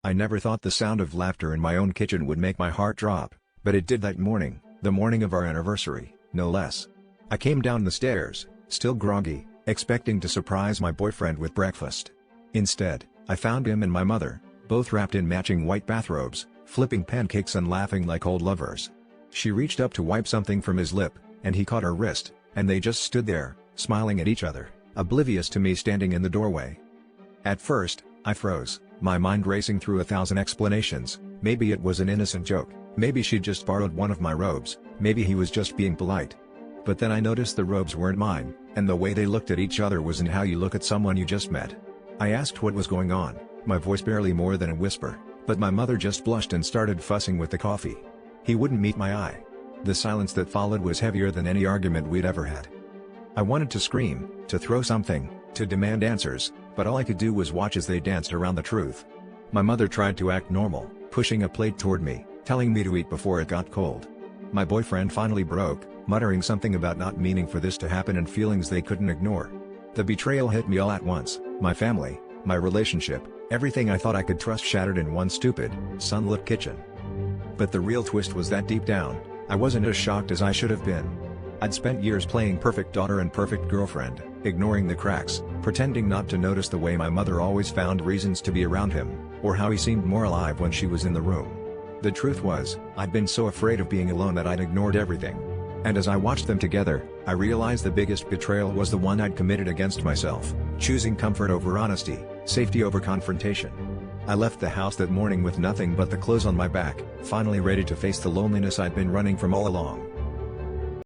I never thought the sound of laughter in my own kitchen would make my heart drop, but it did that morning, the morning of our anniversary, no less. I came down the stairs, still groggy, expecting to surprise my boyfriend with breakfast. Instead, I found him and my mother, both wrapped in matching white bathrobes, flipping pancakes and laughing like old lovers. She reached up to wipe something from his lip, and he caught her wrist, and they just stood there, smiling at each other, oblivious to me standing in the doorway. At first, I froze, my mind racing through 1,000 explanations. Maybe it was an innocent joke, maybe she just borrowed one of my robes, maybe he was just being polite. But then I noticed the robes weren't mine, and the way they looked at each other wasn't how you look at someone you just met. I asked what was going on, my voice barely more than a whisper, but my mother just blushed and started fussing with the coffee. He wouldn't meet my eye. The silence that followed was heavier than any argument we'd ever had. I wanted to scream, to throw something, to demand answers, but all I could do was watch as they danced around the truth. My mother tried to act normal, pushing a plate toward me, telling me to eat before it got cold. My boyfriend finally broke, muttering something about not meaning for this to happen and feelings they couldn't ignore. The betrayal hit me all at once, my family, my relationship, everything I thought I could trust shattered in one stupid, sunlit kitchen. But the real twist was that deep down, I wasn't as shocked as I should have been. I'd spent years playing perfect daughter and perfect girlfriend, ignoring the cracks, pretending not to notice the way my mother always found reasons to be around him, or how he seemed more alive when she was in the room. The truth was, I'd been so afraid of being alone that I'd ignored everything. And as I watched them together, I realized the biggest betrayal was the one I'd committed against myself, choosing comfort over honesty, safety over confrontation. I left the house that morning with nothing but the clothes on my back, finally ready to face the loneliness I'd been running from all along.